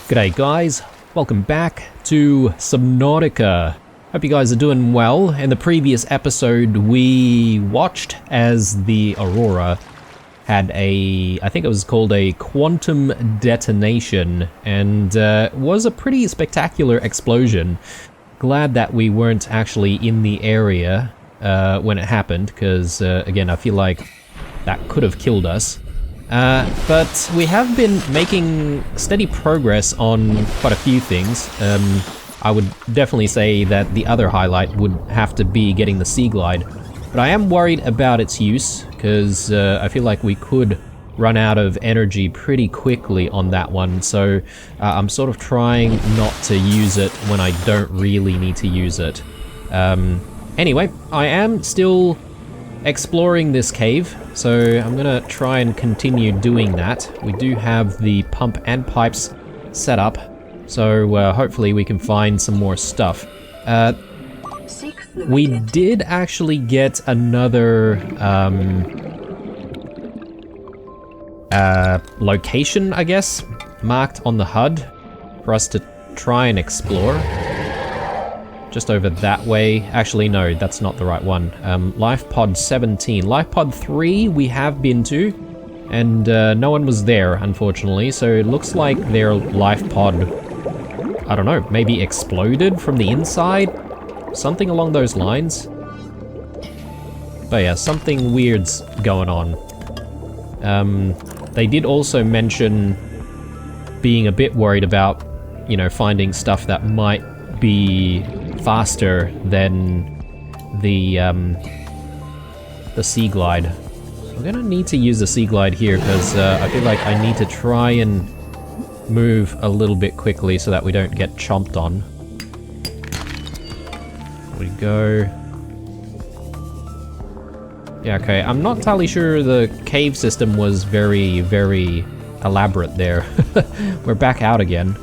G'day guys, welcome back to Subnautica. Hope you guys are doing well. In the previous episode we watched as the Aurora had I think it was called a quantum detonation, and it was a pretty spectacular explosion. Glad that we weren't actually in the area when it happened, because again I feel like that could have killed us. But we have been making steady progress on quite a few things. I would definitely say that the other highlight would have to be getting the Sea Glide. But I am worried about its use, because I feel like we could run out of energy pretty quickly on that one. So I'm sort of trying not to use it when I don't really need to use it. Anyway, I am still exploring this cave, so I'm gonna try and continue doing that. We do have the pump and pipes set up, so hopefully we can find some more stuff. We did actually get another location, I guess, marked on the HUD for us to try and explore. Just over that way. Actually, no, that's not the right one. Life Pod 17. Life Pod 3 we have been to, and no one was there, unfortunately, so it looks like their life pod, I don't know, maybe exploded from the inside? Something along those lines. But yeah, something weird's going on. They did also mention being a bit worried about, you know, finding stuff that might be faster than the Sea Glide. I'm gonna need to use the Sea Glide here because I feel like I need to try and move a little bit quickly so that we don't get chomped on. There we go. Yeah, okay, I'm not entirely sure the cave system was very elaborate there. We're back out again.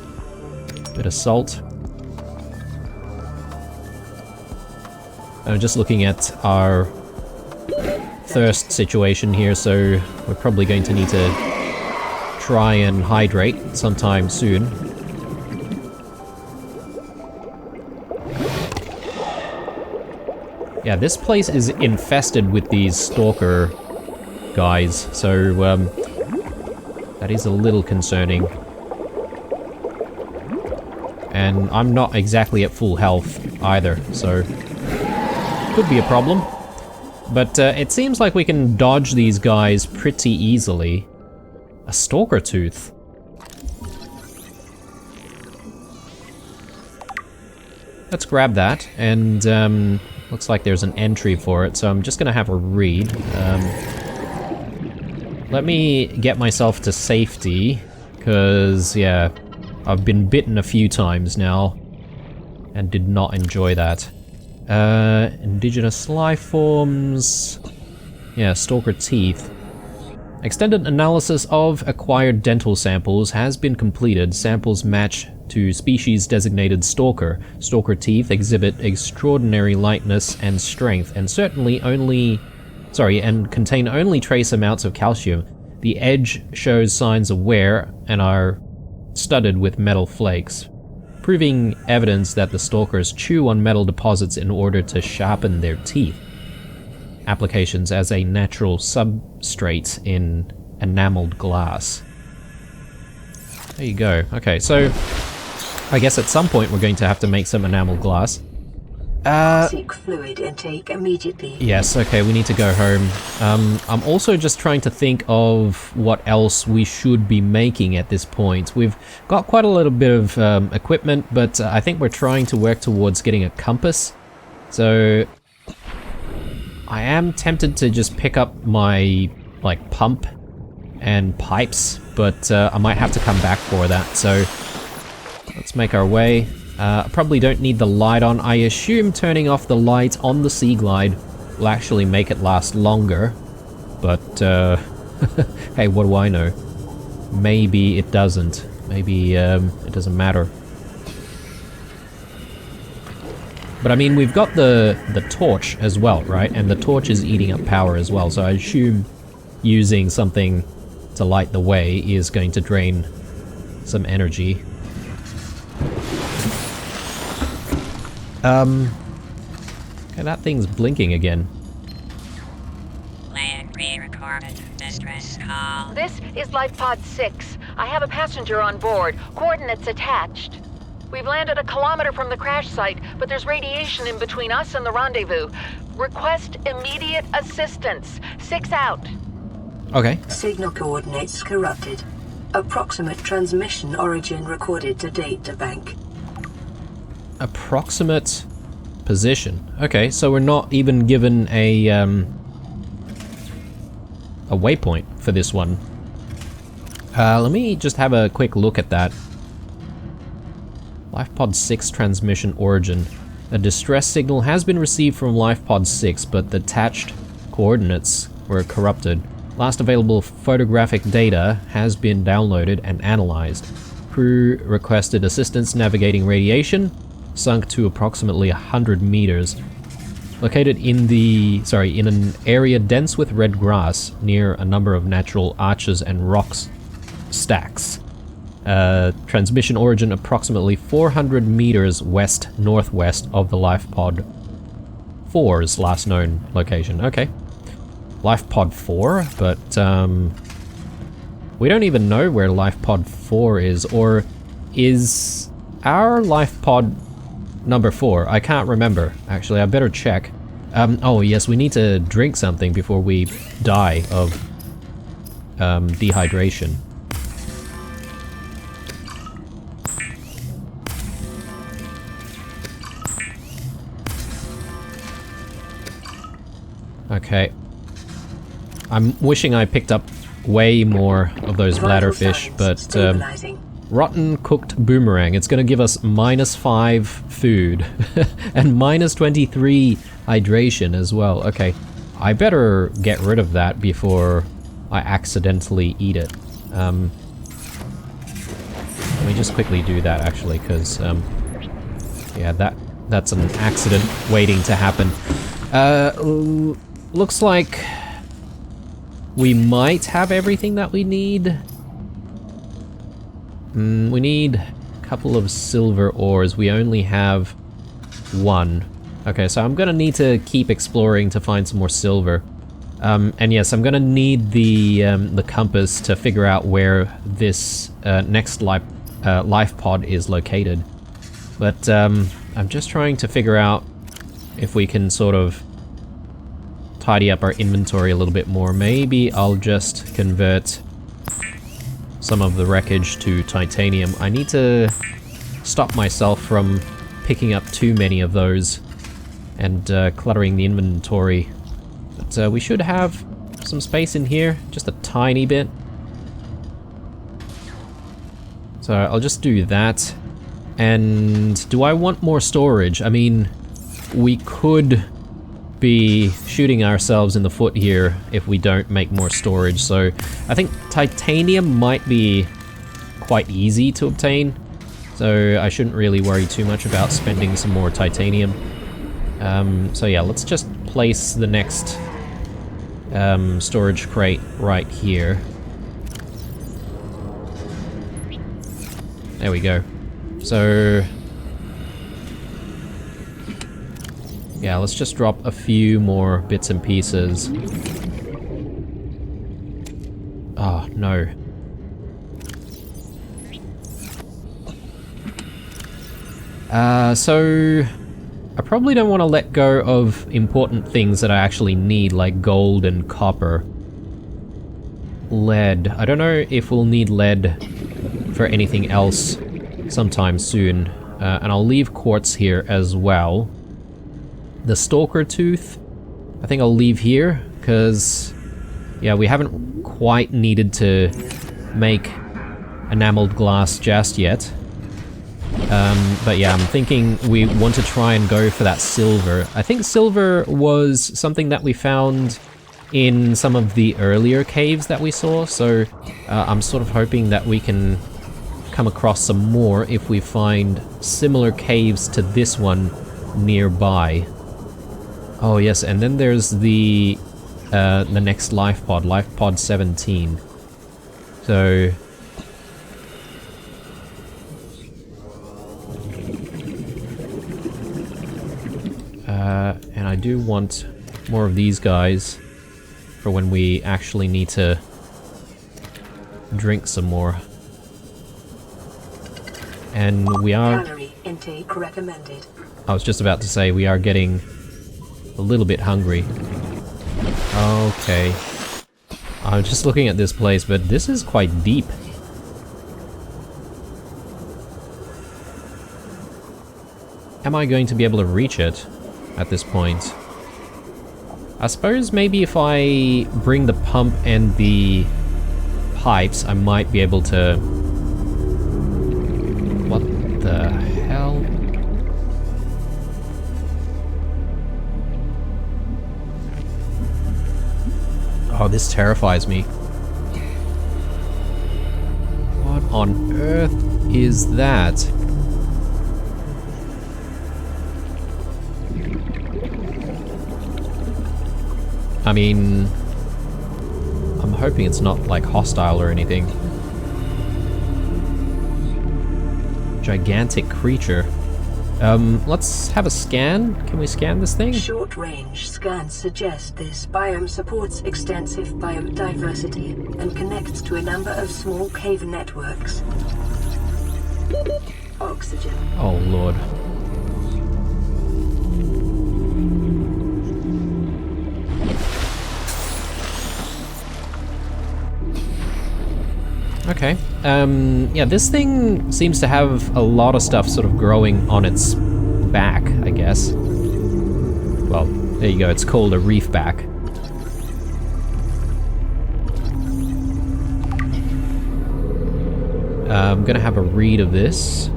Bit of salt. I'm just looking at our thirst situation here, so we're probably going to need to try and hydrate sometime soon. Yeah, this place is infested with these stalker guys, so that is a little concerning. And I'm not exactly at full health either, so could be a problem. But it seems like we can dodge these guys pretty easily. A stalker tooth. Let's grab that, and looks like there's an entry for it, so I'm just gonna have a read. Let me get myself to safety, because, yeah, I've been bitten a few times now, and did not enjoy that. Indigenous life forms. Yeah, stalker teeth. Extended analysis of acquired dental samples has been completed. Samples match to species designated stalker. Stalker teeth exhibit extraordinary lightness and strength, and and contain only trace amounts of calcium. The edge shows signs of wear and are studded with metal flakes, proving evidence that the stalkers chew on metal deposits in order to sharpen their teeth. Applications as a natural substrate in enameled glass. There you go. Okay, so I guess at some point we're going to have to make some enameled glass. Seek fluid intake immediately. Yes, okay, we need to go home. I'm also just trying to think of what else we should be making at this point. We've got quite a little bit of equipment, but I think we're trying to work towards getting a compass. So I am tempted to just pick up my, like, pump and pipes, but I might have to come back for that, so let's make our way. I probably don't need the light on. I assume turning off the light on the Sea Glide will actually make it last longer, but hey, what do I know? Maybe it doesn't. Maybe it doesn't matter. But I mean, we've got the torch as well, right? And the torch is eating up power as well, so I assume using something to light the way is going to drain some energy. Okay, that thing's blinking again. Land re-recorded distress call. This is Life Pod 6. I have a passenger on board. Coordinates attached. We've landed a kilometer from the crash site, but there's radiation in between us and the rendezvous. Request immediate assistance. 6 out. Okay. Signal coordinates corrupted. Approximate transmission origin recorded to data bank. Approximate position. Okay, so we're not even given a waypoint for this one. Let me just have a quick look at that. LifePod 6 transmission origin. A distress signal has been received from LifePod 6, but the attached coordinates were corrupted. Last available photographic data has been downloaded and analyzed. Crew requested assistance navigating radiation, sunk to approximately 100 meters. Located in in an area dense with red grass near a number of natural arches and rocks stacks. Transmission origin approximately 400 meters west-northwest of the LifePod 4's last known location. Okay. LifePod 4, but we don't even know where LifePod 4 is, or is our LifePod number 4? I can't remember, actually. I better check. Oh yes, we need to drink something before we die of dehydration. Okay. I'm wishing I picked up way more of those bladderfish, but rotten cooked boomerang. It's going to give us -5 food and -23 hydration as well. Okay, I better get rid of that before I accidentally eat it. Let me just quickly do that actually, because yeah, that's an accident waiting to happen. Looks like we might have everything that we need. We need a couple of silver ores. We only have 1. Okay, so I'm gonna need to keep exploring to find some more silver. And yes, I'm gonna need the compass to figure out where this next life pod is located. But I'm just trying to figure out if we can sort of tidy up our inventory a little bit more. Maybe I'll just convert some of the wreckage to titanium. I need to stop myself from picking up too many of those and cluttering the inventory. But we should have some space in here, just a tiny bit. So I'll just do that. And do I want more storage? I mean, we could be shooting ourselves in the foot here if we don't make more storage, so I think titanium might be quite easy to obtain, so I shouldn't really worry too much about spending some more titanium. So yeah, let's just place the next storage crate right here. There we go. So yeah, let's just drop a few more bits and pieces. Oh, no. So I probably don't want to let go of important things that I actually need, like gold and copper. Lead. I don't know if we'll need lead for anything else sometime soon. And I'll leave quartz here as well. The stalker tooth, I think I'll leave here, because, yeah, we haven't quite needed to make enameled glass just yet. But yeah, I'm thinking we want to try and go for that silver. I think silver was something that we found in some of the earlier caves that we saw, so I'm sort of hoping that we can come across some more if we find similar caves to this one nearby. Oh yes, and then there's the next LifePod 17. So And I do want more of these guys for when we actually need to drink some more. And we are... Calorie intake recommended. I was just about to say, we are getting a little bit hungry. Okay. I'm just looking at this place, but this is quite deep. Am I going to be able to reach it at this point? I suppose maybe if I bring the pump and the pipes, I might be able to... What the hell? Oh, this terrifies me. What on earth is that? I mean, I'm hoping it's not like hostile or anything. Gigantic creature. Let's have a scan. Can we scan this thing? Short-range scans suggest this biome supports extensive biodiversity and connects to a number of small cave networks. Oxygen. Oh, Lord. Okay. Yeah, this thing seems to have a lot of stuff sort of growing on its back, I guess. Well, there you go, it's called a reef back. I'm gonna have a read of this.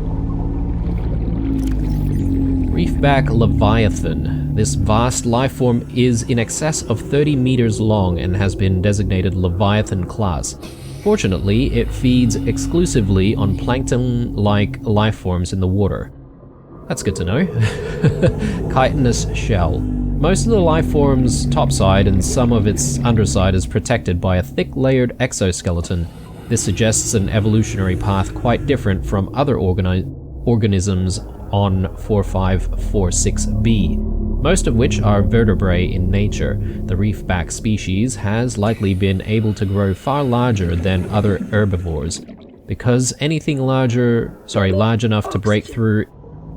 Reefback Leviathan. This vast life form is in excess of 30 meters long and has been designated Leviathan class. Fortunately, it feeds exclusively on plankton-like life forms in the water. That's good to know. Chitinous shell. Most of the life form's topside and some of its underside is protected by a thick layered exoskeleton. This suggests an evolutionary path quite different from other organisms on 4546b, most of which are vertebrate in nature. The reefback species has likely been able to grow far larger than other herbivores, because anything large enough to break through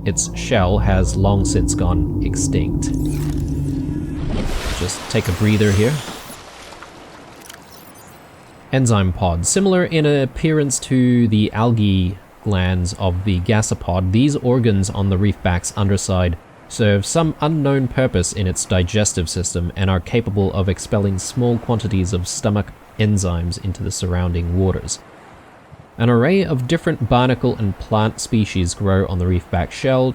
its shell has long since gone extinct. Just take a breather here. Enzyme pod. Similar in appearance to the algae glands of the gasopod, these organs on the reefback's underside serve some unknown purpose in its digestive system and are capable of expelling small quantities of stomach enzymes into the surrounding waters. An array of different barnacle and plant species grow on the reefback shell,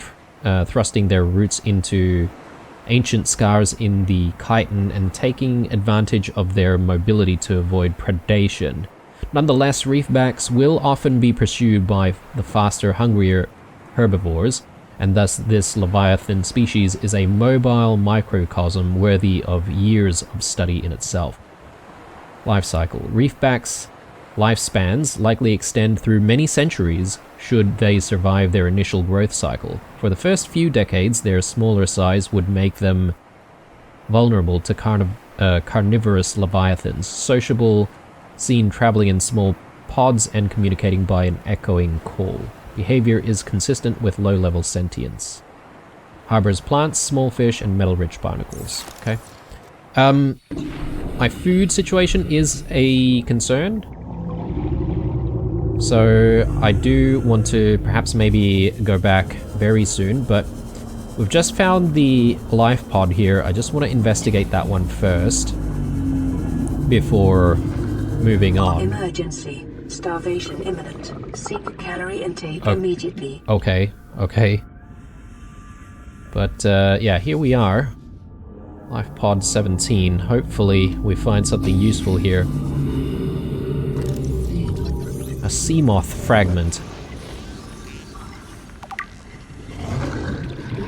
thrusting their roots into ancient scars in the chitin and taking advantage of their mobility to avoid predation. Nonetheless, reefbacks will often be pursued by the faster, hungrier herbivores, and thus this Leviathan species is a mobile microcosm worthy of years of study in itself. Life cycle. Reefbacks' lifespans likely extend through many centuries should they survive their initial growth cycle. For the first few decades, their smaller size would make them vulnerable to carnivorous leviathans, sociable, seen traveling in small pods and communicating by an echoing call. Behavior is consistent with low-level sentience. Harbors plants, small fish, and metal-rich barnacles. Okay. My food situation is a concern. So I do want to perhaps maybe go back very soon, but we've just found the life pod here. I just want to investigate that one first before moving on. Emergency. Starvation imminent. Seek calorie intake immediately. Okay. But yeah, here we are. Life pod 17. Hopefully we find something useful here. A sea moth fragment.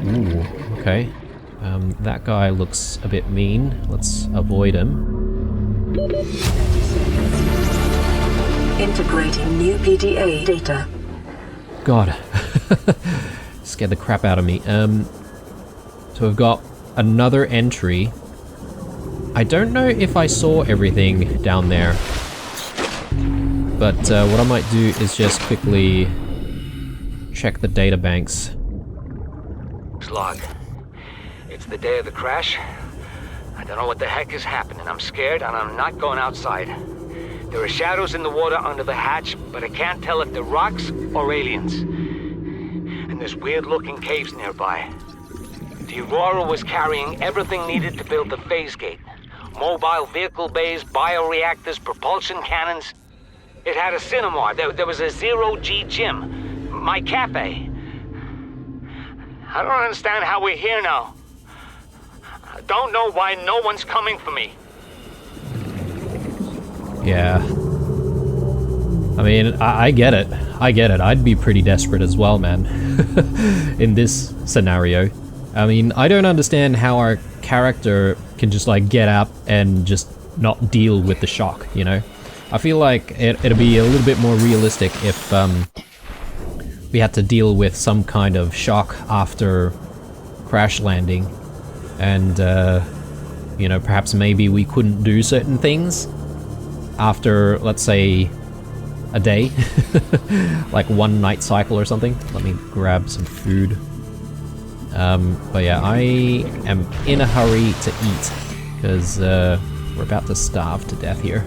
Ooh, okay. That guy looks a bit mean. Let's avoid him. Integrating new PDA data. God. Scared the crap out of me. So we've got another entry. I don't know if I saw everything down there. But what I might do is just quickly check the data banks. Log. It's the day of the crash. I don't know what the heck is happening. I'm scared and I'm not going outside. There are shadows in the water under the hatch, but I can't tell if they're rocks or aliens. And there's weird-looking caves nearby. The Aurora was carrying everything needed to build the phase gate. Mobile vehicle bays, bioreactors, propulsion cannons. It had a cinema. There was a zero-G gym. My cafe. I don't understand how we're here now. I don't know why no one's coming for me. Yeah. I mean, I get it. I get it. I'd be pretty desperate as well, man. In this scenario. I mean, I don't understand how our character can just, like, get up and just not deal with the shock, you know? I feel like it'd be a little bit more realistic if, we had to deal with some kind of shock after crash landing. And, you know, perhaps maybe we couldn't do certain things after, let's say, a day. Like one night cycle or something. Let me grab some food. But yeah, I am in a hurry to eat, because we're about to starve to death here.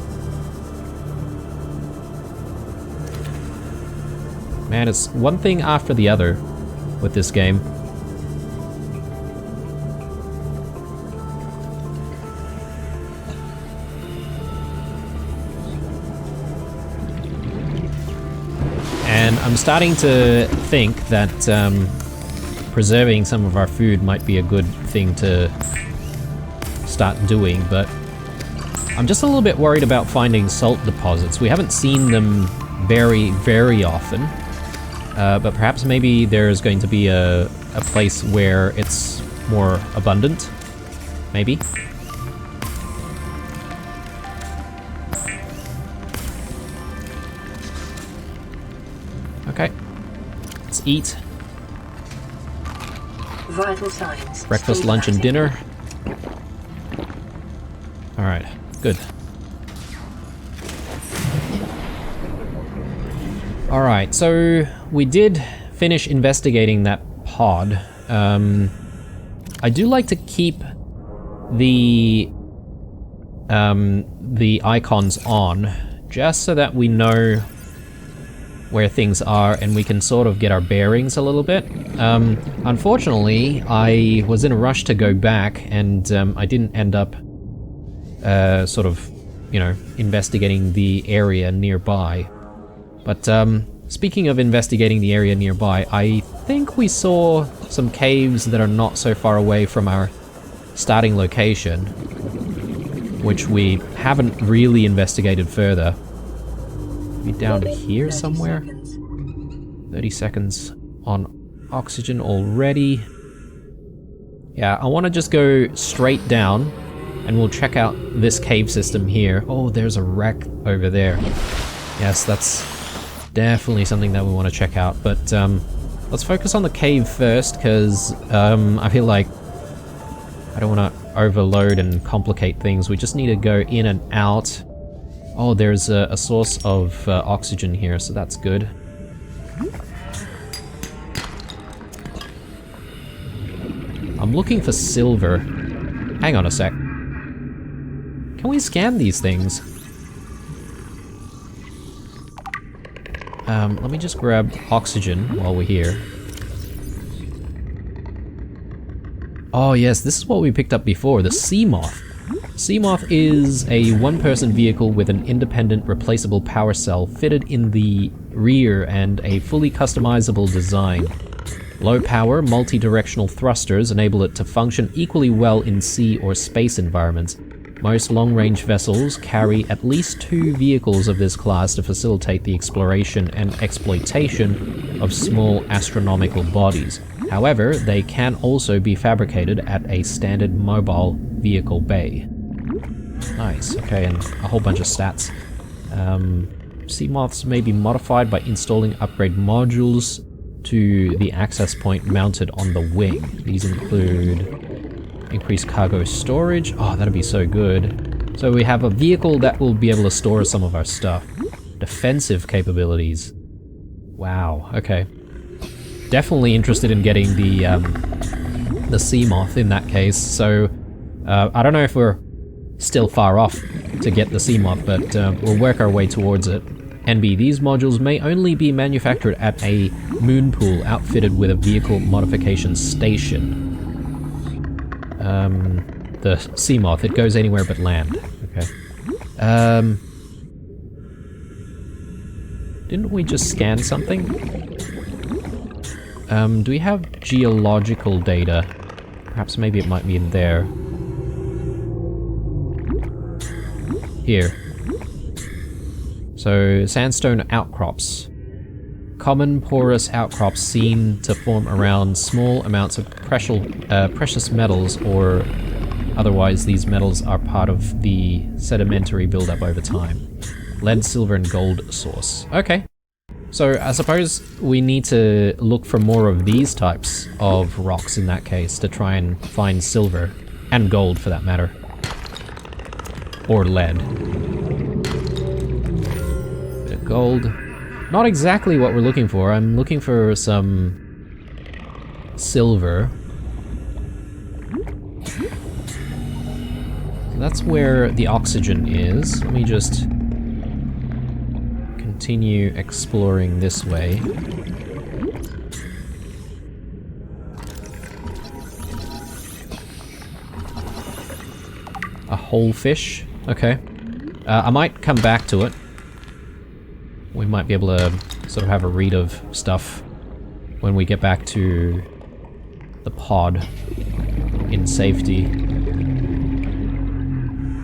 Man, it's one thing after the other with this game. And I'm starting to think that preserving some of our food might be a good thing to start doing, but I'm just a little bit worried about finding salt deposits. We haven't seen them very, very often, but perhaps maybe there's going to be a place where it's more abundant, maybe. Okay, let's eat. Vital signs. Breakfast, lunch, and dinner. Alright, good. Alright, so we did finish investigating that pod. I do like to keep the icons on, just so that we know where things are and we can sort of get our bearings a little bit. Unfortunately, I was in a rush to go back, and I didn't end up sort of, you know, investigating the area nearby. But speaking of investigating the area nearby, I think we saw some caves that are not so far away from our starting location, which we haven't really investigated further. Maybe down here somewhere? 30 seconds on oxygen already. Yeah, I want to just go straight down, and we'll check out this cave system here. Oh, there's a wreck over there. Yes, that's definitely something that we want to check out, but let's focus on the cave first, because I feel like I don't want to overload and complicate things. We just need to go in and out. Oh, there's a source of oxygen here, so that's good. I'm looking for silver. Hang on a sec. Can we scan these things? Let me just grab oxygen while we're here. Oh yes, this is what we picked up before, the Seamoth. Seamoth is a one-person vehicle with an independent replaceable power cell fitted in the rear and a fully customizable design. Low power, multi-directional thrusters enable it to function equally well in sea or space environments. Most long-range vessels carry at least 2 vehicles of this class to facilitate the exploration and exploitation of small astronomical bodies. However, they can also be fabricated at a standard mobile vehicle bay. Nice, okay, and a whole bunch of stats. Seamoths may be modified by installing upgrade modules to the access point mounted on the wing. These include Increase cargo storage. Oh, that'd be so good. So we have a vehicle that will be able to store some of our stuff. Defensive capabilities. Wow, okay. Definitely interested in getting the Seamoth in that case. So I don't know if we're still far off to get the Seamoth, but we'll work our way towards it. NB, these modules may only be manufactured at a moon pool outfitted with a vehicle modification station. The Seamoth, it goes anywhere but land. Okay. Didn't we just scan something? Do we have geological data? Perhaps maybe it might be in there. Here. So, sandstone outcrops. Common porous outcrops seen to form around small amounts of precious metals, or otherwise these metals are part of the sedimentary buildup over time. Lead, silver, and gold source. Okay. So I suppose we need to look for more of these types of rocks in that case to try and find silver, and gold for that matter. Or lead. Bit of gold. Not exactly what we're looking for. I'm looking for some silver. So that's where the oxygen is. Let me just continue exploring this way. A whole fish? Okay. I might come back to it. We might be able to sort of have a read of stuff when we get back to the pod in safety.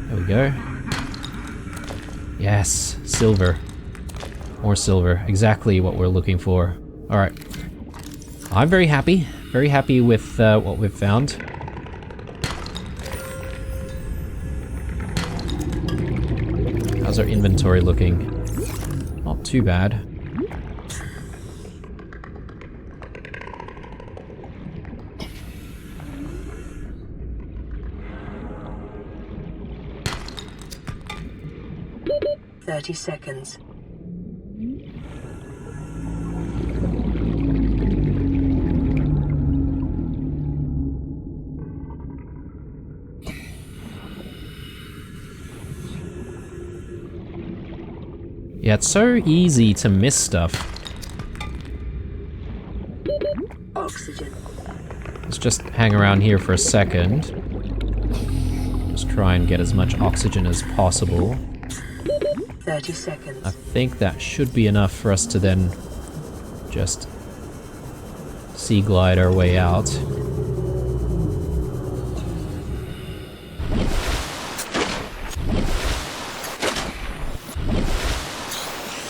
There we go. Yes, silver. More silver. Exactly what we're looking for. Alright. I'm very happy. Very happy with what we've found. How's our inventory looking? Not too bad. seconds. Yeah, it's so easy to miss stuff. Oxygen. Let's just hang around here for a second. Just try and get as much oxygen as possible. 30 seconds. I think that should be enough for us to then just sea glide our way out.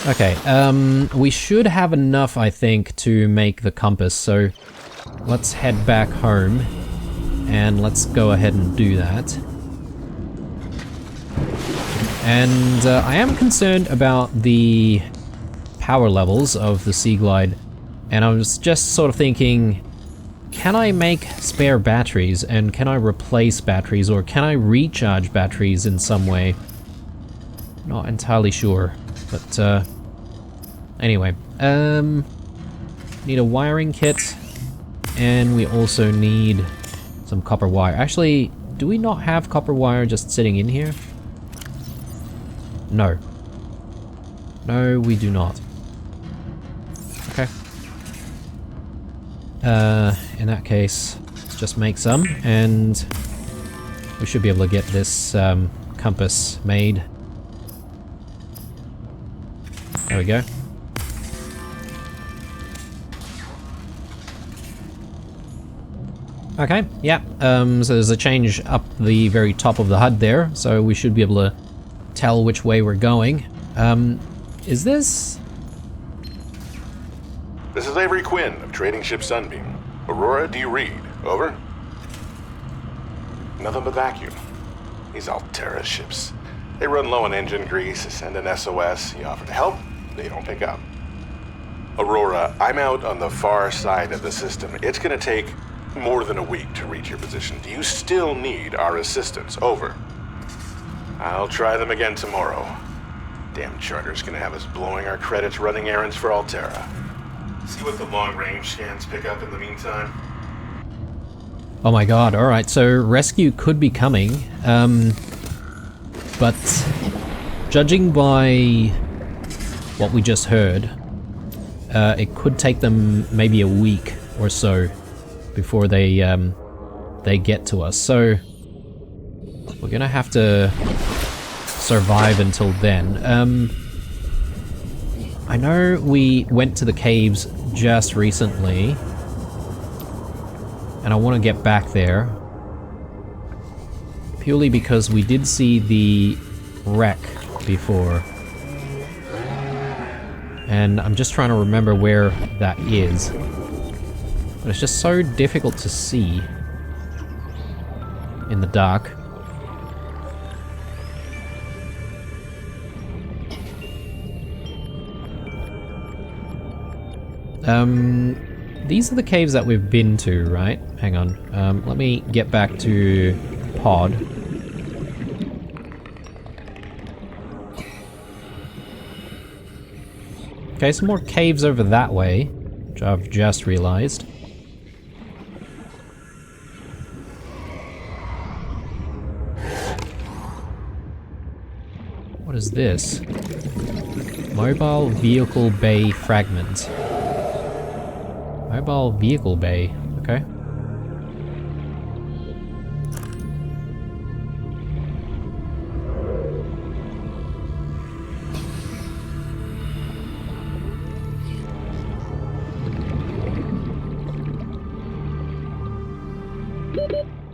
Okay, we should have enough, I think, to make the compass, so let's head back home, and let's go ahead and do that. And I am concerned about the power levels of the Sea Glide, and I was just sort of thinking, can I make spare batteries, and can I replace batteries, or can I recharge batteries in some way? Not entirely sure, but anyway, need a wiring kit, and we also need some copper wire. Actually, do we not have copper wire just sitting in here? No. No, we do not. Okay. In that case, let's just make some, and we should be able to get this compass made. There we go. Okay, yeah, so there's a change up the very top of the HUD there, so we should be able to tell which way we're going. Is this... This is Avery Quinn of Trading Ship Sunbeam. Aurora, do you read? Over? Nothing but vacuum. These Altera ships. They run low on engine grease, send an SOS, you offer to help, they don't pick up. Aurora, I'm out on the far side of the system. It's gonna take more than a week to reach your position. Do you still need our assistance? Over. I'll try them again tomorrow. Damn charter's gonna have us blowing our credits running errands for Altera. See what the long-range scans pick up in the meantime. Oh my god, alright, so rescue could be coming, but judging by what we just heard, it could take them maybe a week or so before they get to us, so we're gonna have to survive until then. I know we went to the caves just recently, and I want to get back there purely because we did see the wreck before, and I'm just trying to remember where that is, but it's just so difficult to see in the dark. These are the caves that we've been to, right? Hang on. Let me get back to pod. Okay, some more caves over that way, which I've just realized. What is this? Mobile vehicle bay fragment. Mobile vehicle bay, okay.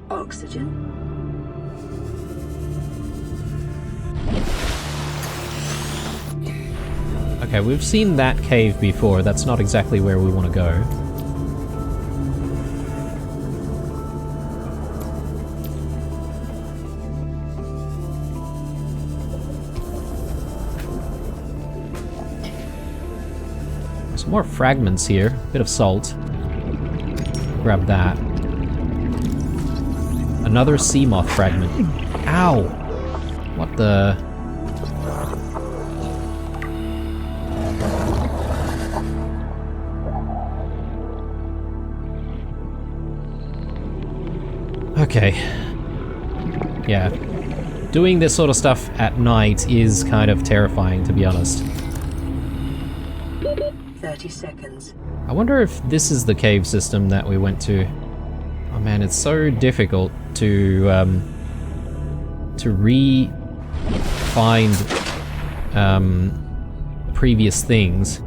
Oxygen. Okay, we've seen that cave before. That's not exactly where we want to go. Some more fragments here. Bit of salt. Grab that. Another sea moth fragment. Ow! What the... Okay. Yeah. Doing this sort of stuff at night is kind of terrifying, to be honest. 30 seconds. I wonder if this is the cave system that we went to. Oh man, it's so difficult to re-find previous things.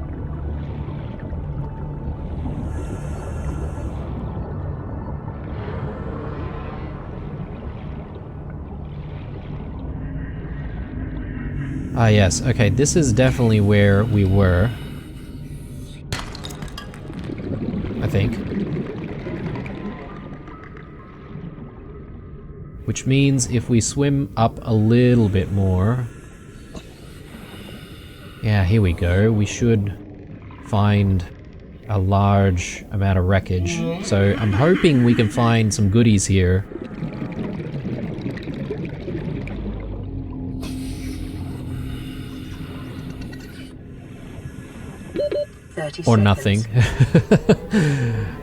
Ah yes, okay, this is definitely where we were. I think. Which means if we swim up a little bit more... Yeah, here we go. We should find a large amount of wreckage. So I'm hoping we can find some goodies here. Or nothing.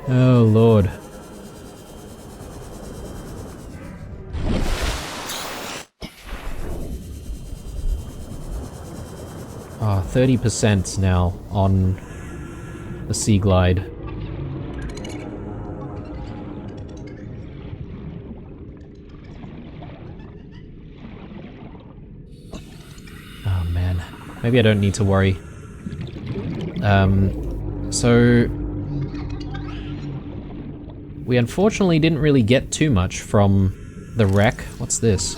Oh lord. Ah, 30% now on the Sea Glide. Oh man. Maybe I don't need to worry. So we unfortunately didn't really get too much from the wreck. What's this?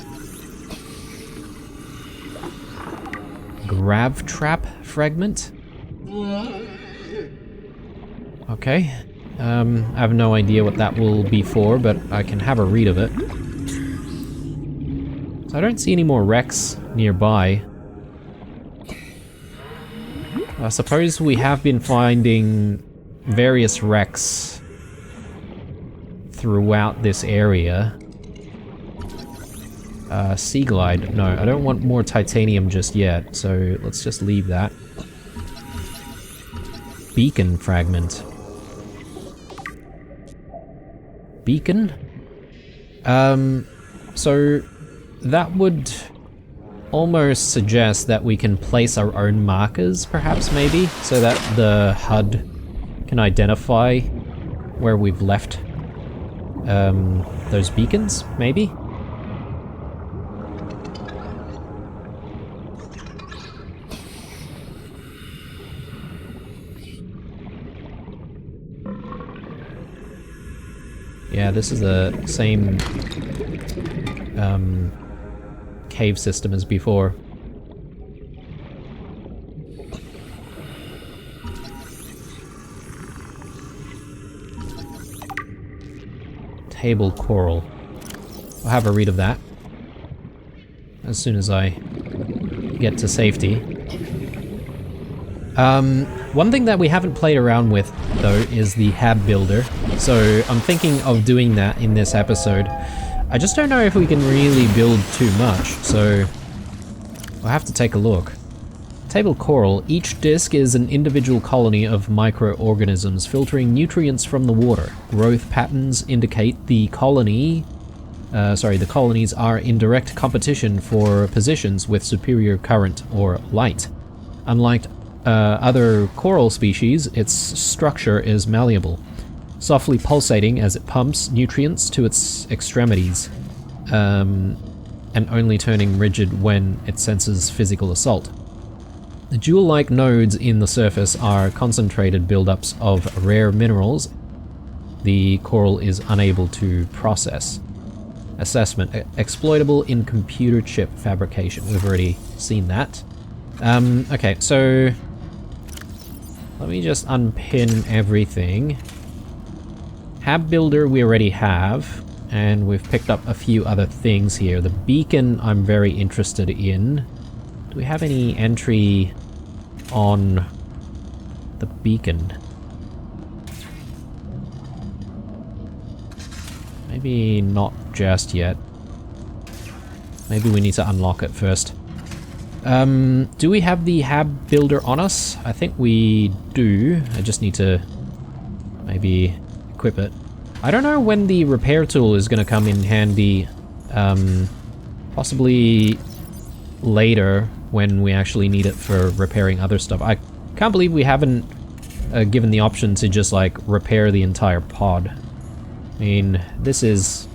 Grav trap fragment? Okay. I have no idea what that will be for, but I can have a read of it. So I don't see any more wrecks nearby. I suppose we have been finding various wrecks throughout this area. Sea Glide. No, I don't want more titanium just yet, so let's just leave that. Beacon fragment. Beacon? So that would almost suggest that we can place our own markers, perhaps, maybe, so that the HUD can identify where we've left those beacons, maybe? Yeah, this is the same cave system as before. Table coral. I'll have a read of that as soon as I get to safety. One thing that we haven't played around with, though, is the hab builder. So I'm thinking of doing that in this episode. I just don't know if we can really build too much, so I'll have to take a look. Table coral. Each disc is an individual colony of microorganisms filtering nutrients from the water. Growth patterns indicate the colonies are in direct competition for positions with superior current or light. Unlike other coral species, its structure is malleable, softly pulsating as it pumps nutrients to its extremities, and only turning rigid when it senses physical assault. The jewel-like nodes in the surface are concentrated buildups of rare minerals the coral is unable to process. Assessment. Exploitable in computer chip fabrication. We've already seen that. Okay, so let me just unpin everything. Hab builder we already have, and we've picked up a few other things here. The beacon I'm very interested in. Do we have any entry on the beacon? Maybe not just yet. Maybe we need to unlock it first. Do we have the hab builder on us? I think we do. I just need to maybe equip it. I don't know when the repair tool is going to come in handy. Possibly later when we actually need it for repairing other stuff. I can't believe we haven't given the option to just like repair the entire pod. I mean, this is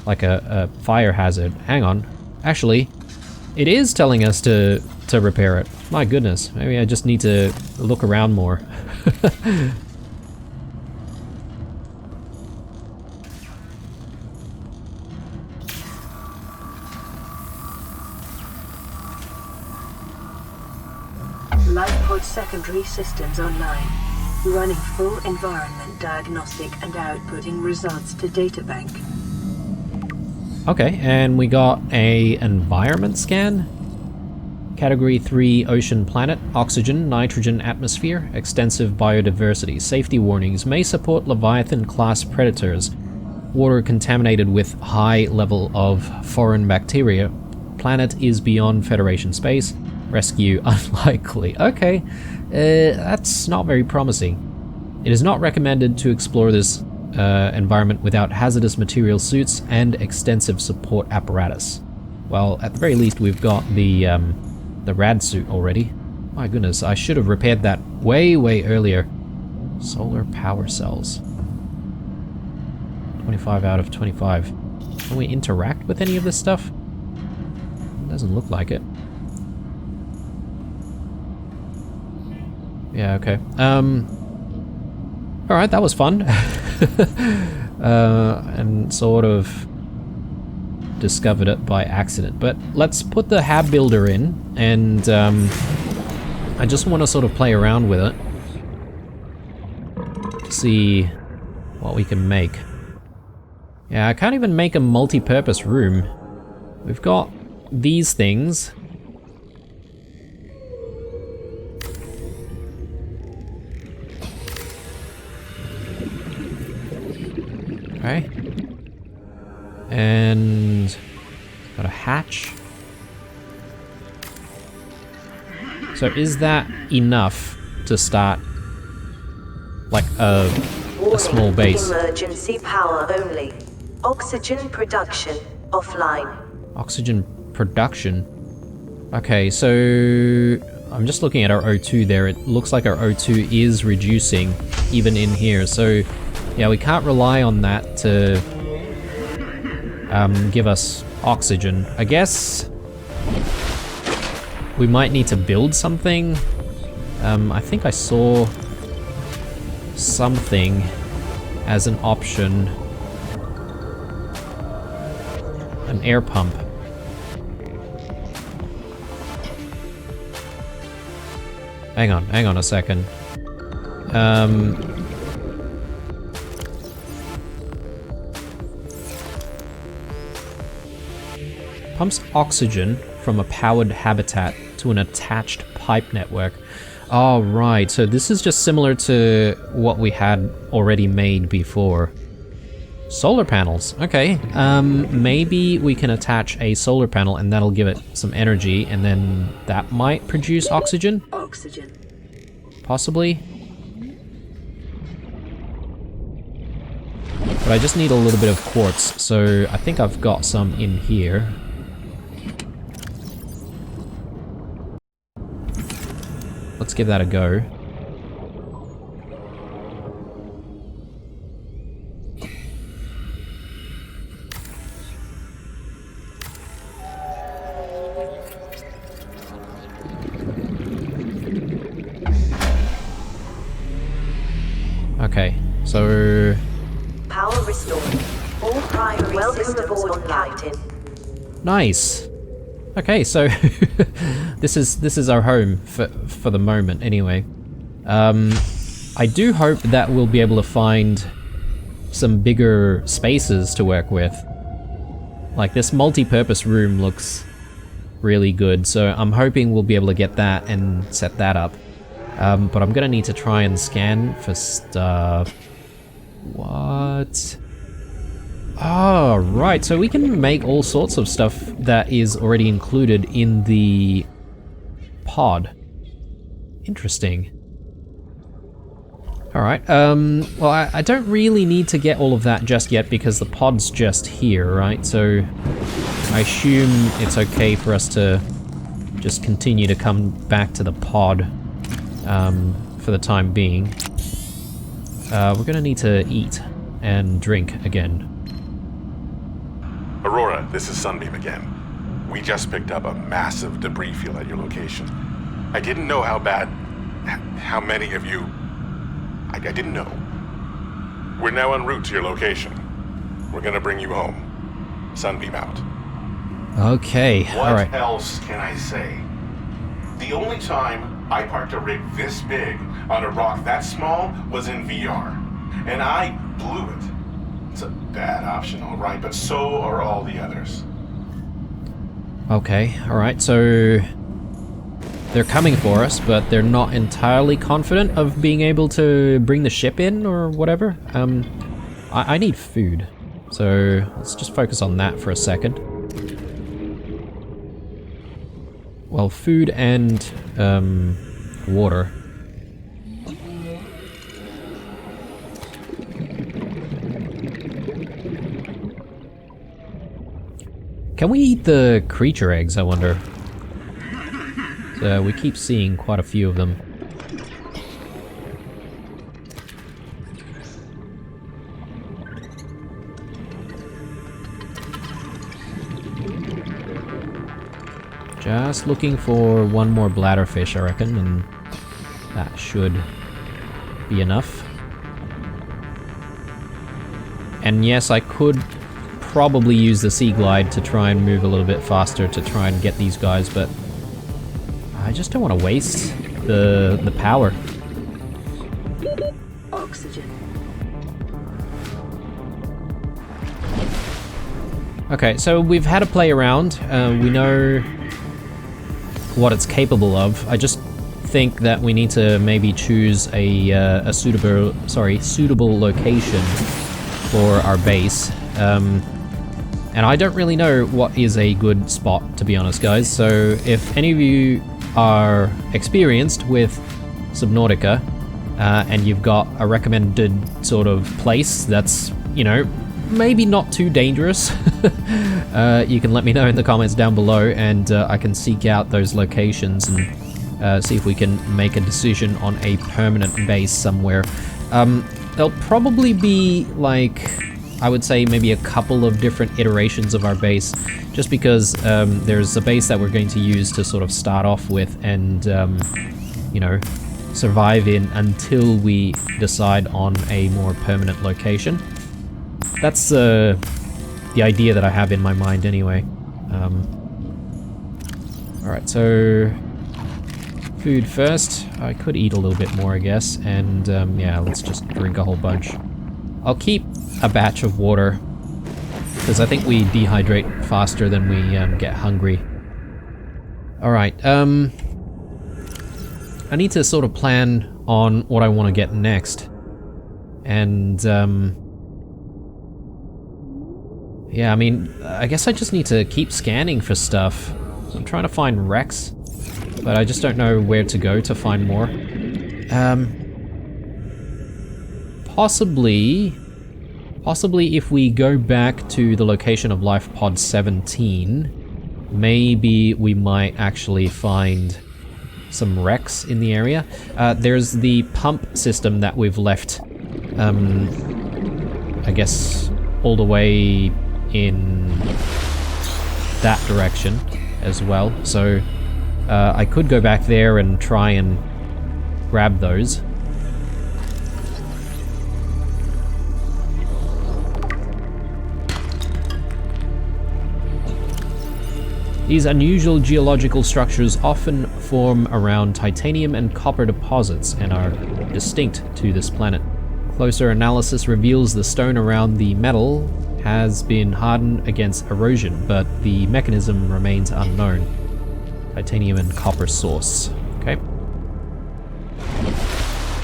like a fire hazard. Hang on. Actually, it is telling us to repair it. My goodness, maybe I just need to look around more. LifePod secondary systems online. Running full environment diagnostic and outputting results to databank. Okay, and we got a environment scan. Category 3 ocean planet, oxygen, nitrogen atmosphere, extensive biodiversity. Safety warnings may support Leviathan class predators. Water contaminated with high level of foreign bacteria. Planet is beyond Federation space. Rescue unlikely. Okay, that's not very promising. It is not recommended to explore this environment without hazardous material suits and extensive support apparatus. Well, at the very least, we've got the rad suit already. My goodness, I should have repaired that way earlier. Solar power cells. 25 out of 25. Can we interact with any of this stuff? It doesn't look like it. Yeah, okay. Alright, that was fun. And sort of discovered it by accident. But let's put the hab builder in, and I just want to sort of play around with it. See what we can make. Yeah, I can't even make a multi-purpose room. We've got these things. Okay. And got a hatch. So is that enough to start like a small base? Emergency power only. Oxygen production offline. Oxygen production. Okay, so I'm just looking at our O2 there. It looks like our O2 is reducing even in here. So yeah, we can't rely on that to give us oxygen. I guess we might need to build something. I think I saw something as an option. An air pump. Hang on a second. Pumps oxygen from a powered habitat to an attached pipe network. Oh, right. So this is just similar to what we had already made before. Solar panels. Okay. Maybe we can attach a solar panel and that'll give it some energy, and then that might produce oxygen? Oxygen. Possibly. But I just need a little bit of quartz, so I think I've got some in here. Let's give that a go. Okay, so... Power restored. All primary systems online. Nice! Okay, so this is our home for the moment anyway. I do hope that we'll be able to find some bigger spaces to work with. Like this multi-purpose room looks really good, so I'm hoping we'll be able to get that and set that up. But I'm gonna need to try and scan for stuff. What? Oh, right, so we can make all sorts of stuff that is already included in the pod. Interesting. Alright, well, I don't really need to get all of that just yet because the pod's just here, right? So I assume it's okay for us to just continue to come back to the pod for the time being. We're gonna need to eat and drink again. Aurora, this is Sunbeam again. We just picked up a massive debris field at your location. I didn't know how bad... how many of you... I didn't know. We're now en route to your location. We're gonna bring you home. Sunbeam out. Okay, alright. What else can I say? The only time I parked a rig this big on a rock that small was in VR. And I blew it. It's a bad option, alright, but so are all the others. Okay, alright, so they're coming for us, but they're not entirely confident of being able to bring the ship in or whatever. I need food, so let's just focus on that for a second. Well, food and water. Can we eat the creature eggs, I wonder? So we keep seeing quite a few of them. Just looking for one more bladderfish, I reckon, and that should be enough. And yes, I could probably use the Sea Glide to try and move a little bit faster to try and get these guys, but I just don't want to waste the power. Oxygen. Okay, so we've had a play around. We know what it's capable of. I just think that we need to maybe choose a suitable location for our base. And I don't really know what is a good spot, to be honest, guys. So if any of you are experienced with Subnautica, and you've got a recommended sort of place that's, you know, maybe not too dangerous, you can let me know in the comments down below, and I can seek out those locations and see if we can make a decision on a permanent base somewhere. There'll probably be, like, I would say maybe a couple of different iterations of our base, just because there's a base that we're going to use to sort of start off with and, you know, survive in until we decide on a more permanent location. That's the idea that I have in my mind anyway. Alright, so food first. I could eat a little bit more, I guess, and yeah, let's just drink a whole bunch. I'll keep a batch of water, because I think we dehydrate faster than we get hungry. Alright, I need to sort of plan on what I want to get next. And, yeah, I mean, I guess I just need to keep scanning for stuff. So I'm trying to find wrecks, but I just don't know where to go to find more. Possibly if we go back to the location of Life Pod 17, maybe we might actually find some wrecks in the area. There's the pump system that we've left, I guess, all the way in that direction as well. So I could go back there and try and grab those. These unusual geological structures often form around titanium and copper deposits and are distinct to this planet. Closer analysis reveals the stone around the metal has been hardened against erosion, but the mechanism remains unknown. Titanium and copper source. Okay.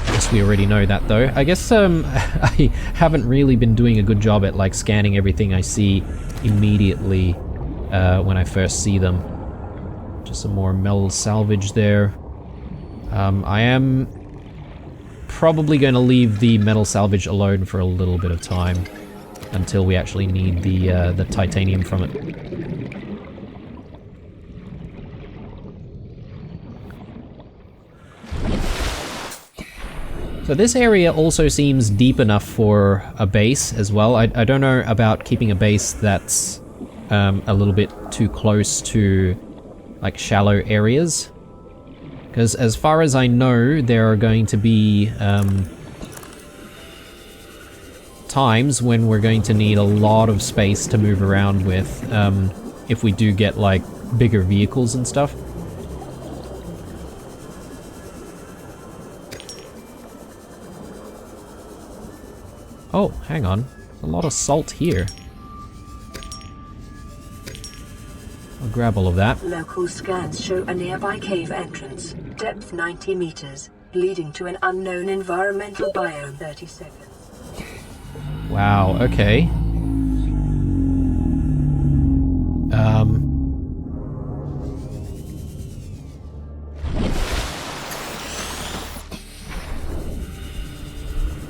Guess we already know that though. I guess I haven't really been doing a good job at like scanning everything I see immediately when I first see them. Just some more metal salvage there. I am probably going to leave the metal salvage alone for a little bit of time until we actually need the titanium from it. So this area also seems deep enough for a base as well. I don't know about keeping a base that's a little bit too close to like shallow areas, because as far as I know there are going to be times when we're going to need a lot of space to move around with if we do get like bigger vehicles and stuff. Oh, hang on, a lot of salt here. I'll grab all of that. Local scans show a nearby cave entrance, depth 90 meters, leading to an unknown environmental biome. 30 seconds. Wow, okay.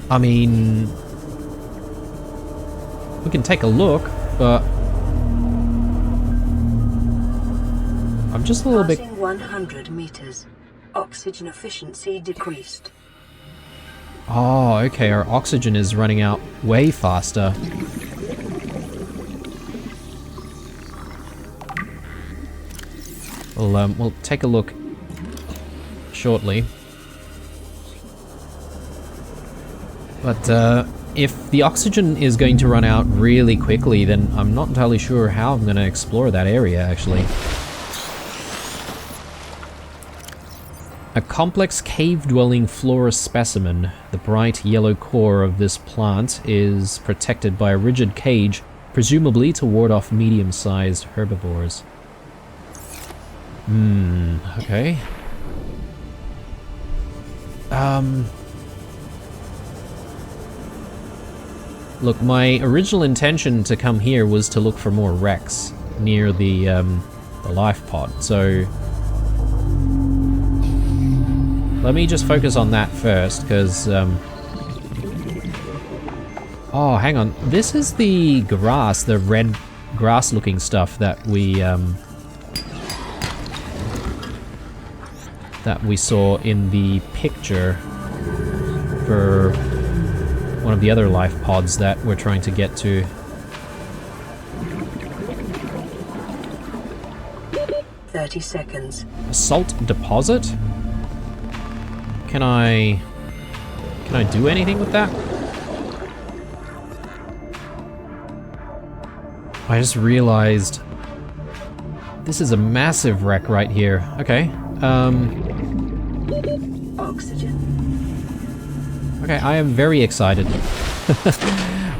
I mean, we can take a look, but I'm just a little bit... Passing 100 meters. Oxygen efficiency decreased. Oh, okay, our oxygen is running out way faster. We'll take a look shortly. But if the oxygen is going to run out really quickly, then I'm not entirely sure how I'm going to explore that area, actually. A complex cave-dwelling flora specimen. The bright yellow core of this plant is protected by a rigid cage, presumably to ward off medium-sized herbivores. Okay. Look, my original intention to come here was to look for more wrecks near the life pod, so let me just focus on that first, because oh, hang on, this is the grass, the red grass looking stuff that we saw in the picture for one of the other life pods that we're trying to get to. 30 seconds. A salt deposit? Can I do anything with that? I just realized this is a massive wreck right here. Okay. Oxygen. Okay, I am very excited.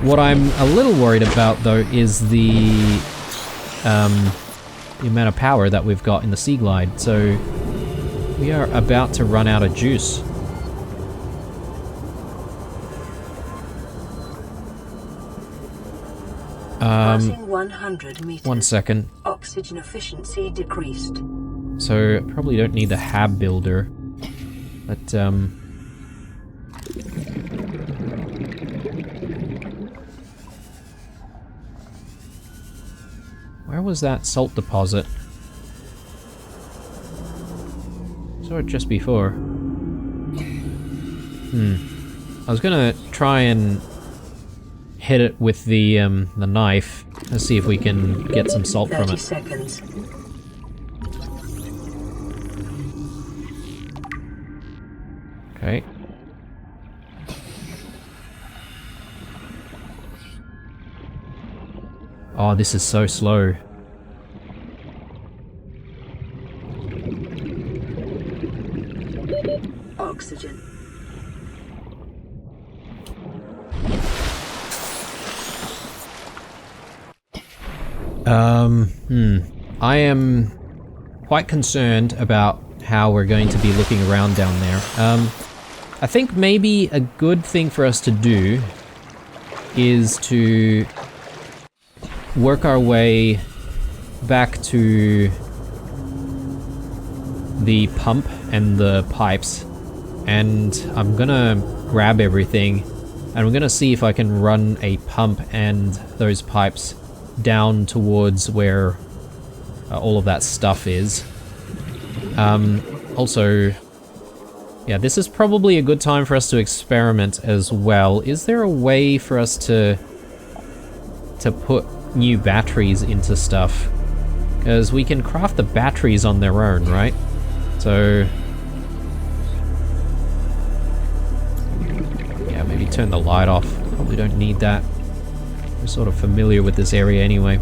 What I'm a little worried about, though, is the amount of power that we've got in the Sea Glide. So we are about to run out of juice. Passing 100 meters. 1 second. Oxygen efficiency decreased. So probably don't need the hab builder, but where was that salt deposit? Saw it just before. I was gonna try and hit it with the knife. Let's see if we can get some salt from 30 it. seconds. Okay. Oh, this is so slow. Oxygen. I am quite concerned about how we're going to be looking around down there. I think maybe a good thing for us to do is to work our way back to the pump and the pipes, and I'm gonna grab everything and we're gonna see if I can run a pump and those pipes down towards where all of that stuff is. Also, yeah, this is probably a good time for us to experiment as well. Is there a way for us to put new batteries into stuff? Because we can craft the batteries on their own, right? So yeah, maybe turn the light off. Probably don't need that. We're sort of familiar with this area anyway.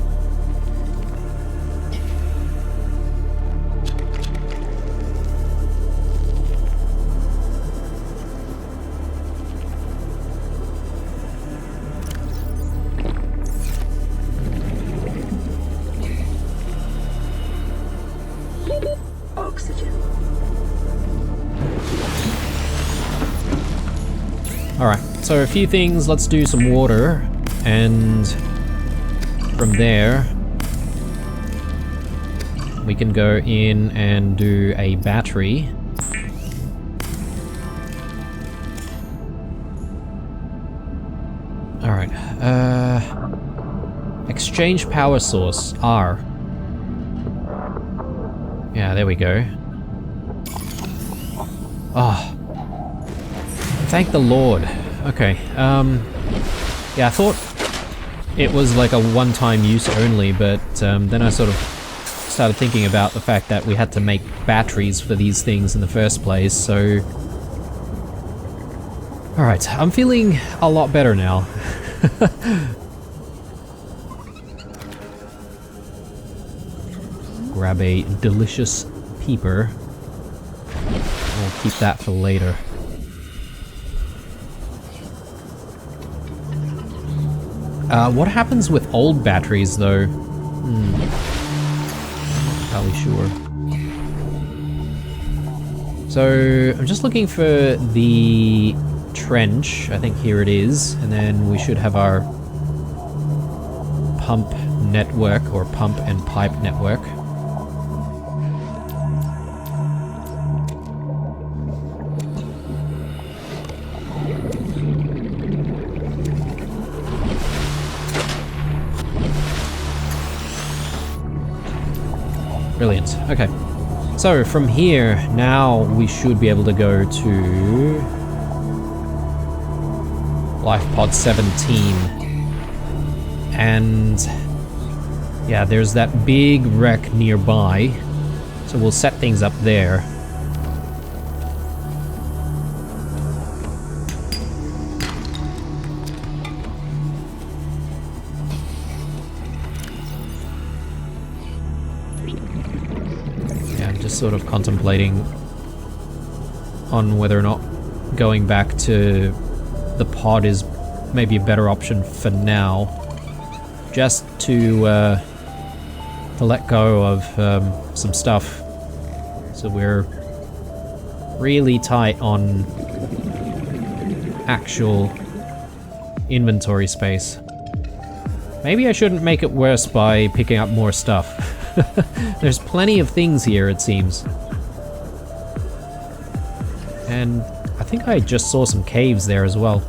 Alright, so a few things. Let's do some water, and from there we can go in and do a battery. Alright, exchange power source, R. Yeah, there we go. Oh. Thank the Lord. Okay, yeah, I thought it was like a one-time use only, but then I sort of started thinking about the fact that we had to make batteries for these things in the first place, so... Alright, I'm feeling a lot better now. Grab a delicious peeper. I'll keep that for later. What happens with old batteries, though? Not entirely sure. So, I'm just looking for the trench. I think here it is. And then we should have our pump network, or pump and pipe network. Brilliant. Okay. So from here, now we should be able to go to Life Pod 17. And yeah, there's that big wreck nearby. So we'll set things up there. Sort of contemplating on whether or not going back to the pod is maybe a better option for now, just to let go of some stuff, so we're really tight on actual inventory space. Maybe I shouldn't make it worse by picking up more stuff. There's plenty of things here, it seems. And I think I just saw some caves there as well.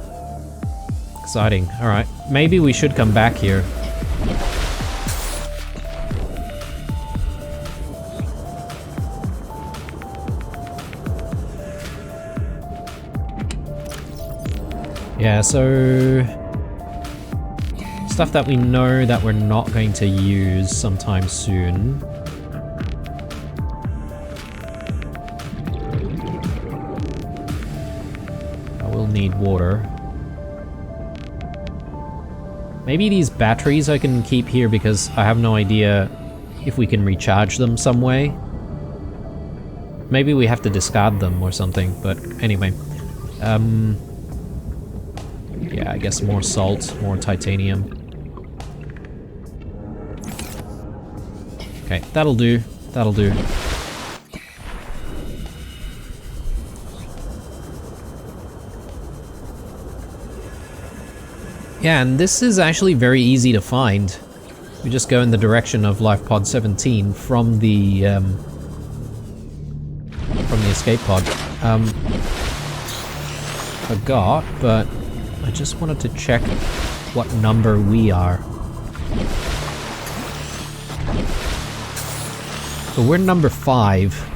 Exciting. Alright, maybe we should come back here. Yeah, so stuff that we know that we're not going to use sometime soon. I will need water. Maybe these batteries I can keep here because I have no idea if we can recharge them some way. Maybe we have to discard them or something, but anyway. Yeah, I guess more salt, more titanium. Okay, that'll do. That'll do. Yeah, and this is actually very easy to find. We just go in the direction of Life Pod 17 from the escape pod. Forgot, but I just wanted to check what number we are. So we're number 5.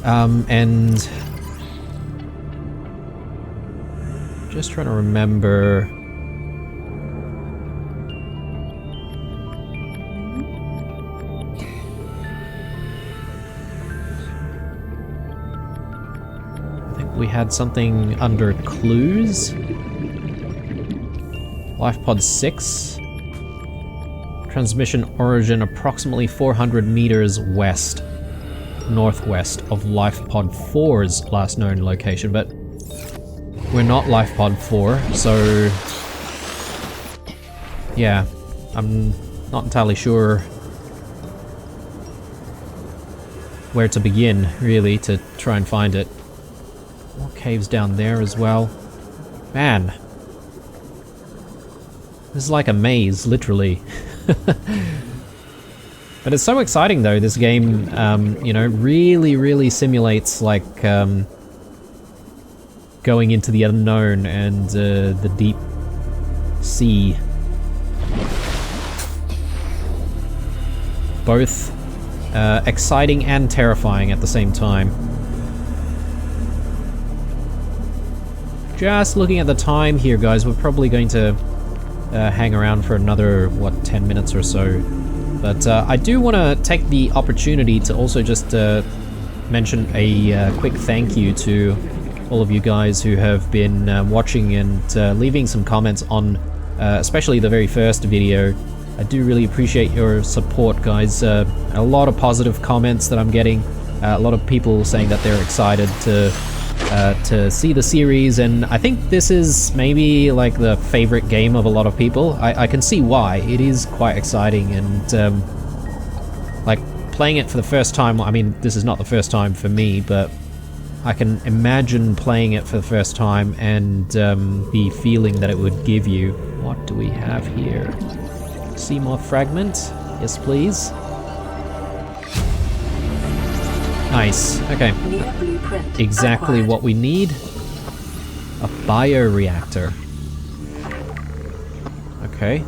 And just trying to remember. I think we had something under clues. Life Pod 6. Transmission origin approximately 400 meters west, northwest of Life Pod 4's last known location, but we're not Life Pod 4, so yeah, I'm not entirely sure where to begin, really, to try and find it. More caves down there as well. Man, this is like a maze, literally. But it's so exciting though, this game, you know, really simulates like going into the unknown and the deep sea. Both exciting and terrifying at the same time. Just looking at the time here, guys, we're probably going to hang around for another, what, 10 minutes or so. But I do want to take the opportunity to also just mention a quick thank you to all of you guys who have been watching and leaving some comments on especially the very first video. I do really appreciate your support, guys. A lot of positive comments that I'm getting. A lot of people saying that they're excited to see the series, and I think this is maybe like the favorite game of a lot of people. I can see why. It is quite exciting, and like playing it for the first time, I mean, this is not the first time for me, but I can imagine playing it for the first time and the feeling that it would give you. What do we have here? Seamoth fragment? Yes, please. Nice. Okay. New blueprint Exactly acquired. what we need. A bioreactor. Okay.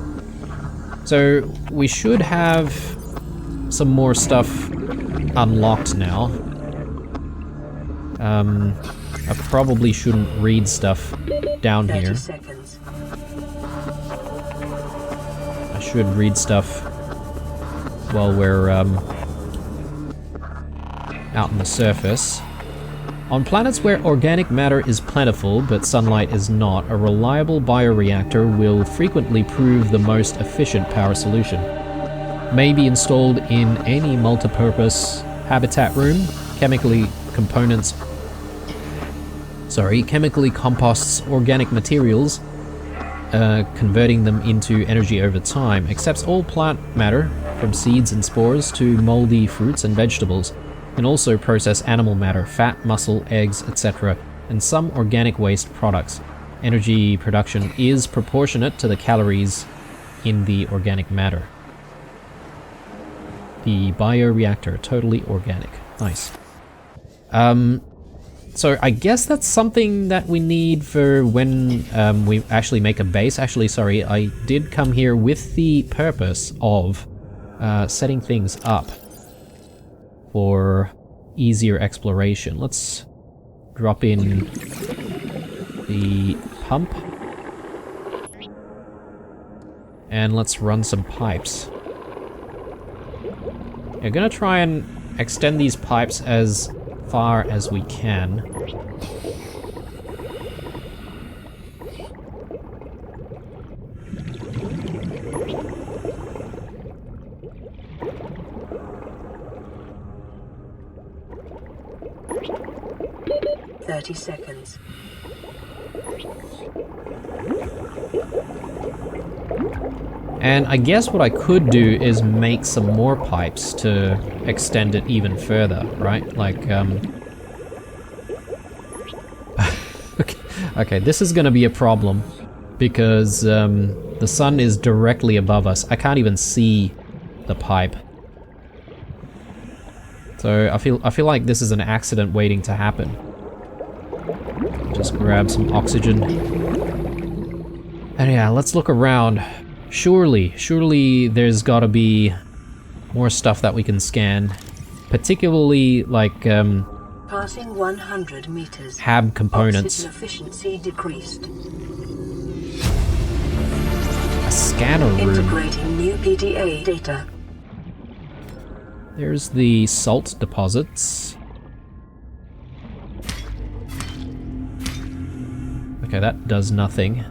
So we should have some more stuff unlocked now. I probably shouldn't read stuff down 30 here. seconds. I should read stuff while we're out on the surface. On planets where organic matter is plentiful but sunlight is not, a reliable bioreactor will frequently prove the most efficient power solution. May be installed in any multipurpose habitat room, chemically composts organic materials, converting them into energy over time, accepts all plant matter from seeds and spores to moldy fruits and vegetables, can also process animal matter, fat, muscle, eggs, etc., and some organic waste products. Energy production is proportionate to the calories in the organic matter. The bioreactor, totally organic. Nice. So I guess that's something that we need for when we actually make a base. Actually, sorry, I did come here with the purpose of setting things up for easier exploration. Let's drop in the pump. And let's run some pipes. We're gonna try and extend these pipes as far as we can. Seconds. And I guess what I could do is make some more pipes to extend it even further, right? Like, okay, this is gonna be a problem because the sun is directly above us. I can't even see the pipe. So I feel like this is an accident waiting to happen. Just grab some oxygen. And yeah, let's look around. Surely there's gotta be more stuff that we can scan. Particularly like Passing 100 meters. HAB components. Oxygen efficiency decreased. A scanner room. Integrating new PDA data. There's the salt deposits. Okay, that does nothing.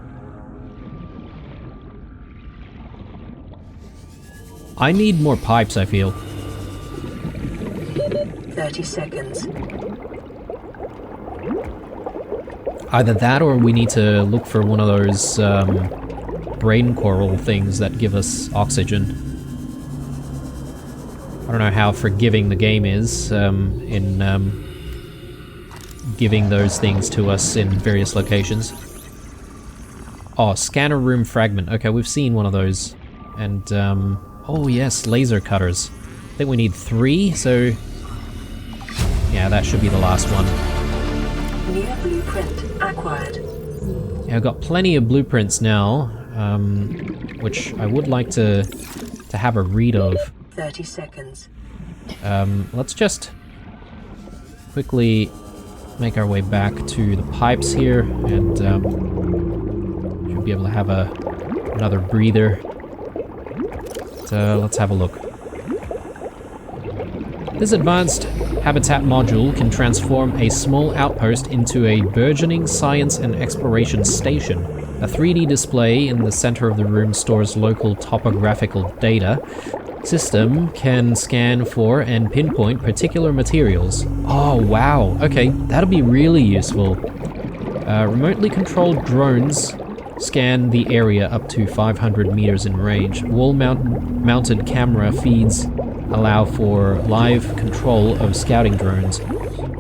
I need more pipes, I feel. 30 seconds. Either that or we need to look for one of those brain coral things that give us oxygen. I don't know how forgiving the game is in giving those things to us in various locations. Oh, scanner room fragment. Okay, we've seen one of those. And, oh yes, laser cutters. I think we need 3, so... yeah, that should be the last one. New blueprint acquired. Yeah, I've got plenty of blueprints now, which I would like to have a read of. 30 seconds. Let's just quickly make our way back to the pipes here, and should be able to have another breather. So let's have a look. This advanced habitat module can transform a small outpost into a burgeoning science and exploration station. A 3D display in the center of the room stores local topographical data. System can scan for and pinpoint particular materials. Oh wow, okay, that'll be really useful. Remotely controlled drones scan the area up to 500 meters in range. Wall-mounted camera feeds allow for live control of scouting drones.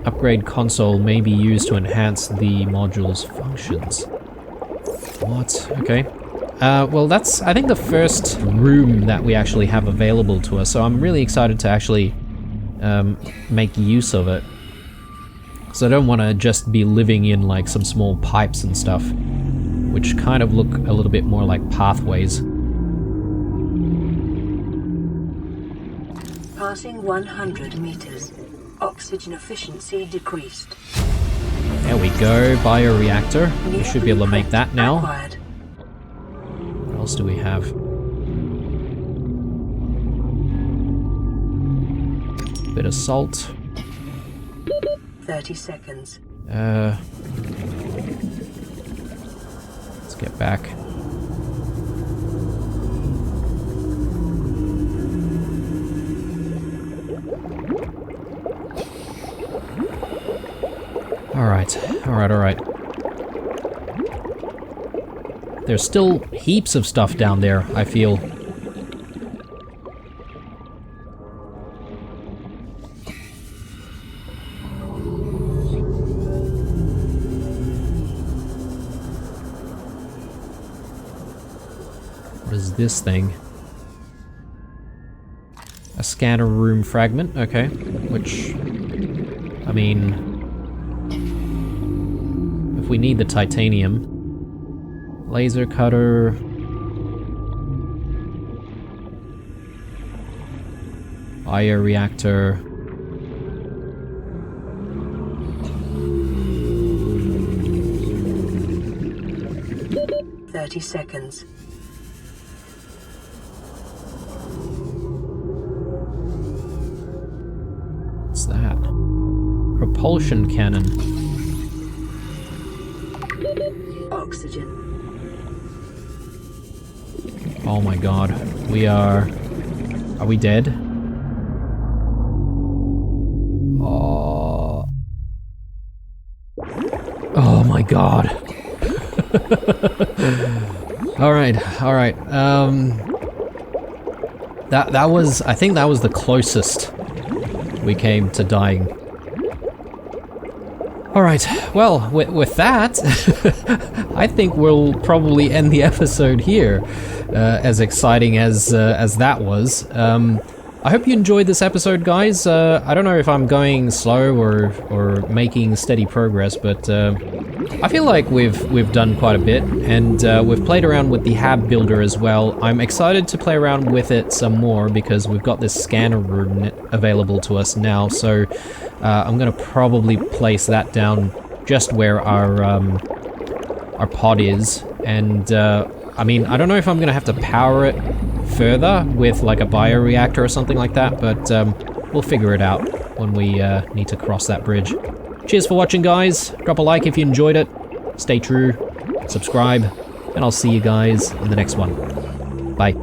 Upgrade console may be used to enhance the module's functions. What? Okay. Well, that's, I think, the first room that we actually have available to us, so I'm really excited to actually make use of it. So I don't want to just be living in like some small pipes and stuff, which kind of look a little bit more like pathways. Passing 100 meters. Oxygen efficiency decreased. There we go, bioreactor. We should be able to make that now. Acquired. What else do we have? Bit of salt. 30 seconds. Let's get back. Alright. There's still heaps of stuff down there, I feel. What is this thing? A scanner room fragment, okay. Which, I mean, if we need the titanium. Laser cutter. Bioreactor. "30 seconds. What's that? Propulsion cannon. Oxygen. Oh my god. We are we dead? Oh. Oh my god. Alright. That was, I think that was the closest we came to dying. Alright, well, with that, I think we'll probably end the episode here, as exciting as that was. I hope you enjoyed this episode, guys. I don't know if I'm going slow or making steady progress, but I feel like we've done quite a bit, and we've played around with the hab builder as well. I'm excited to play around with it some more because we've got this scanner room available to us now, so I'm gonna probably place that down just where our pod is, and I mean, I don't know if I'm gonna have to power it further with like a bioreactor or something like that, but we'll figure it out when we need to cross that bridge. Cheers for watching, guys. Drop a like if you enjoyed it. Stay true, subscribe, and I'll see you guys in the next one. Bye.